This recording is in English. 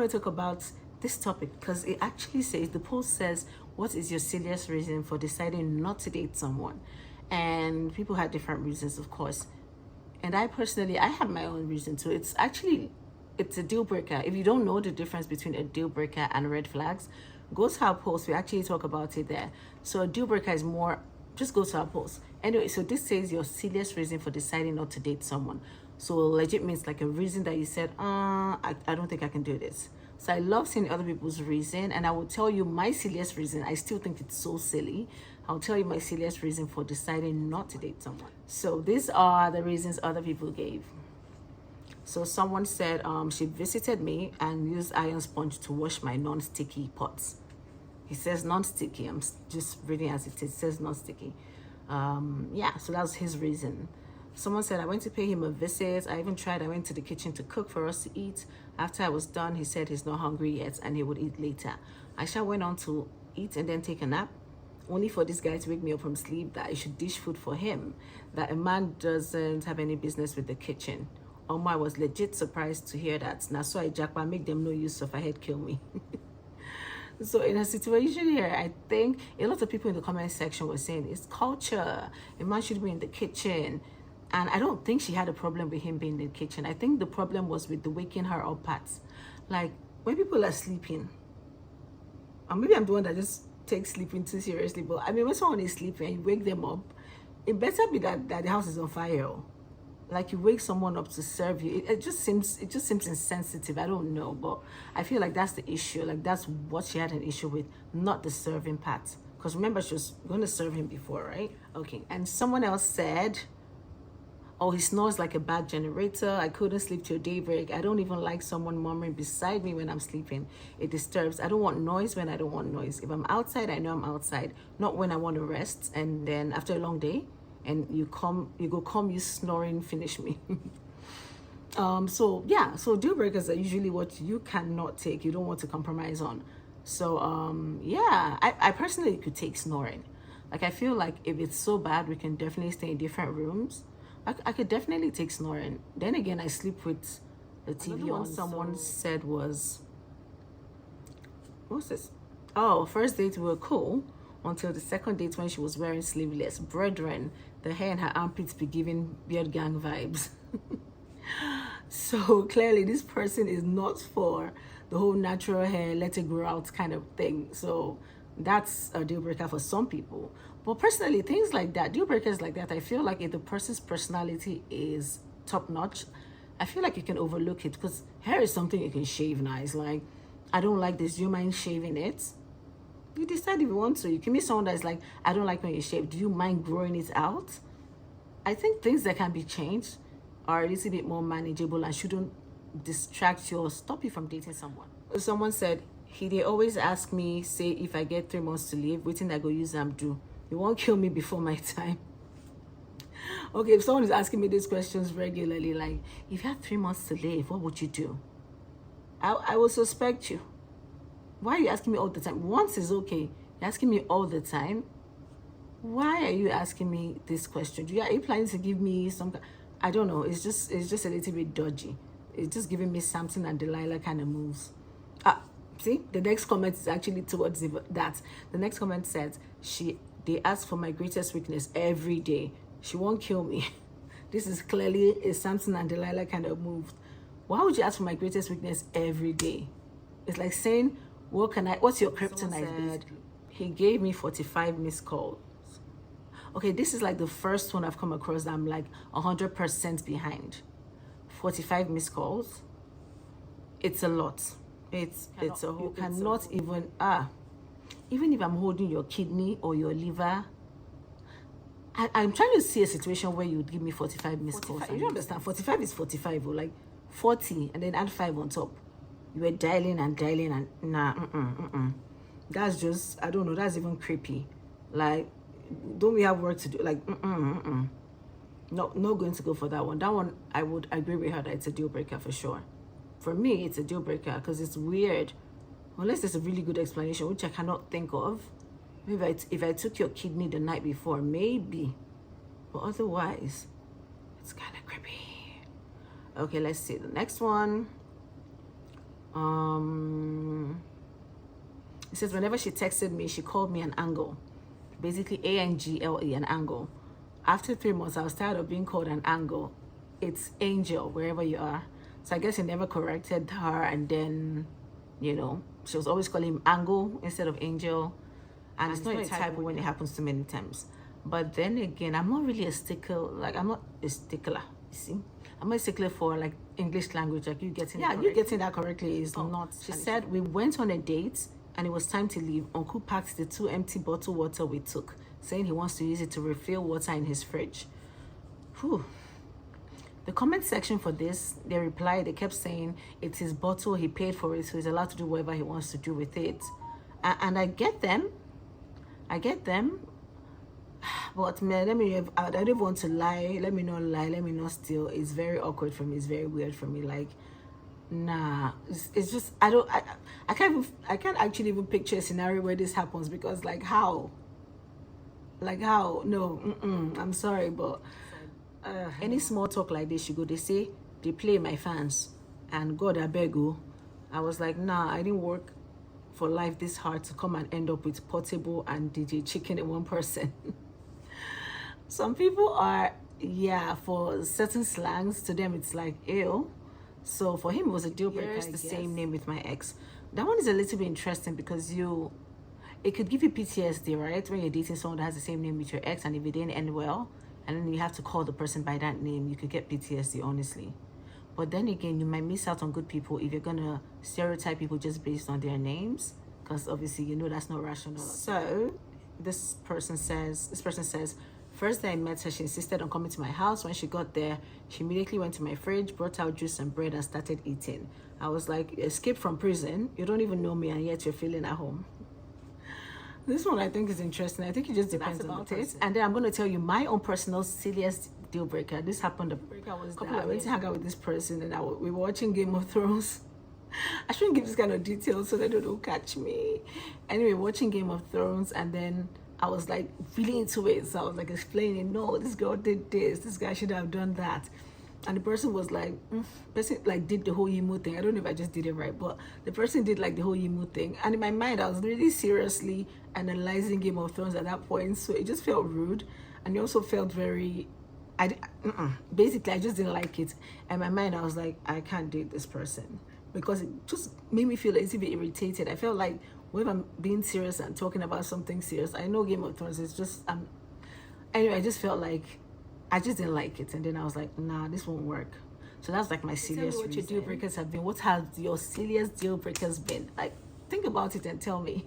I want to talk about this topic because it actually says, the post says, what is your silliest reason for deciding not to date someone? And people had different reasons, of course. And I personally, I have my own reason too. It's a deal breaker. If you don't know the difference between a deal breaker and red flags, go to our post. We actually talk about it there. So a deal breaker is more, just go to our post. Anyway, so this says your silliest reason for deciding not to date someone. So legit means like a reason that you said, I don't think I can do this. So I love seeing other people's reason, and I will tell you my silliest reason. I still think it's so silly. I'll tell you my silliest reason for deciding not to date someone. So these are the reasons other people gave. So someone said she visited me and used iron sponge to wash my non-sticky pots. He says non-sticky. I'm just reading as it is. It says non-sticky. Yeah, so that was his reason. Someone said, I went to pay him a visit. I went to the kitchen to cook for us to eat. After I was done, he said he's not hungry yet and he would eat later. Aisha went on to eat and then take a nap, only for this guy to wake me up from sleep that I should dish food for him, that a man doesn't have any business with the kitchen. I was legit surprised to hear that. Now, so I jackpot, make them no use of a head kill me. So in a situation here, I think a lot of people in the comment section were saying it's culture. A man should be in the kitchen. And I don't think she had a problem with him being in the kitchen. I think the problem was with the waking her up parts. Like when people are sleeping, or maybe I'm the one that just takes sleeping too seriously, but I mean, when someone is sleeping and you wake them up, it better be that the house is on fire. Like you wake someone up to serve you. It just seems insensitive. I don't know, but I feel like that's the issue. Like that's what she had an issue with, not the serving part. Because remember, she was going to serve him before, right? Okay. And someone else said, oh, he snores like a bad generator. I couldn't sleep till daybreak. I don't even like someone murmuring beside me when I'm sleeping. It disturbs. I don't want noise when I don't want noise. If I'm outside, I know I'm outside, not when I want to rest. And then after a long day, and you snoring, finish me. So yeah, so deal breakers are usually what you cannot take, you don't want to compromise on. So yeah, I personally could take snoring. Like I feel like if it's so bad, we can definitely stay in different rooms. I could definitely take snoring. Then again, I sleep with the TV on. Someone said was, what's this? Oh, first date we were cool until the second date when she was wearing sleeveless. Brethren, the hair in her armpits be giving beard gang vibes. So clearly this person is not for the whole natural hair, let it grow out kind of thing. So that's a deal breaker for some people. But personally, things like that, deal breakers like that, I feel like if the person's personality is top notch, I feel like you can overlook it, because hair is something you can shave nice. Like, I don't like this, do you mind shaving it? You decide if you want to. You can be someone that's like, I don't like when you shave, do you mind growing it out? I think things that can be changed are a little bit more manageable and shouldn't distract you or stop you from dating someone. Someone said, they always ask me, say if I get 3 months to live, waiting I go use them do. You won't kill me before my time. Okay, if someone is asking me these questions regularly, like, if you had 3 months to live, what would you do? I will suspect you. Why are you asking me all the time? Once is okay. You're asking me all the time. Why are you asking me this question? Are you planning to give me some? I don't know. It's just a little bit dodgy. It's just giving me Samson and Delilah kind of moves. See, the next comment is actually towards that. The next comment says they ask for my greatest weakness every day. She won't kill me. This is clearly a Samson and Delilah kind of move. Why would you ask for my greatest weakness every day? It's like saying, what's your kryptonite? He gave me 45 missed calls. Okay, this is like the first one I've come across that I'm like 100% behind. 45 missed calls. It's a lot. It's a whole, you cannot even if I'm holding your kidney or your liver, I'm trying to see a situation where you would give me 45 missed calls. You don't understand. 45 is 45, or like 40 and then add 5 on top. You were dialing and nah, that's just, I don't know, that's even creepy. Like, don't we have work to do? Like, no, not going to go for that one. That one, I would agree with her that it's a deal breaker for sure. For me, it's a deal breaker because it's weird. Unless there's a really good explanation, which I cannot think of. Maybe if I took your kidney the night before, maybe. But otherwise, it's kind of creepy. Okay, let's see the next one. It says whenever she texted me, she called me an angle. Basically ANGLE, an angle. After 3 months, I was tired of being called an angle. It's angel, wherever you are. So I guess he never corrected her, and then, you know, she was always calling him angle instead of angel. And it's not a typo when it happens too many times. But then again, I'm not really a stickler. Like, I'm not a stickler, you see. I'm not a stickler for, like, English language. Like, you getting you getting that correctly is not. She said, we went on a date, and it was time to leave. Uncle packed the 2 empty bottle water we took, saying he wants to use it to refill water in his fridge. Whew. The comment section for this, they replied, they kept saying, it's his bottle, he paid for it, so he's allowed to do whatever he wants to do with it. And I get them. But man, I don't want to lie. Let me not lie. Let me not steal. It's very awkward for me. It's very weird for me. Like, nah, it's just, I can't actually even picture a scenario where this happens, because like how? No, I'm sorry, but any small talk like this, they say, they play my fans, and God, I beg you. I was like, nah, I didn't work for life this hard to come and end up with Portable and DJ Chicken in one person. Some people are, for certain slangs, to them it's like, ew. So for him, it was a deal breaker. It's the same name with my ex. That one is a little bit interesting, because it could give you PTSD, right? When you're dating someone that has the same name with your ex, and if it didn't end well, and then you have to call the person by that name, you could get PTSD, honestly. But then again, you might miss out on good people if you're gonna stereotype people just based on their names, because obviously you know that's not rational. So this person says, first day I met her, she insisted on coming to my house. When she got there, she immediately went to my fridge, brought out juice and bread, and started eating. I was like, escape from prison. You don't even know me, and yet you're feeling at home. This one I think is interesting. I think it just depends on the taste. And then I'm going to tell you my own personal silliest deal breaker. This happened a couple of weeks. I went to hang out with this person, and we were watching Game of Thrones. I shouldn't give this kind of details so they don't catch me. Anyway, watching Game of Thrones, and then I was like really into it. So I was like explaining, no, this girl did this. This guy should have done that. And the person was like, did the whole Yimu thing. I don't know if I just did it right, but the person did like the whole Yimu thing. And in my mind, I was really seriously analyzing Game of Thrones at that point. So it just felt rude. And it also felt very, basically, I just didn't like it. And in my mind, I was like, I can't date this person. Because it just made me feel a little bit irritated. I felt like when I'm being serious and talking about something serious, I know Game of Thrones is just, anyway, I just felt like, I just didn't like it. And then I was like, nah, this won't work. So that's like my silliest reason. What your deal breakers have been. What has your silliest deal breakers been? Like, think about it and tell me.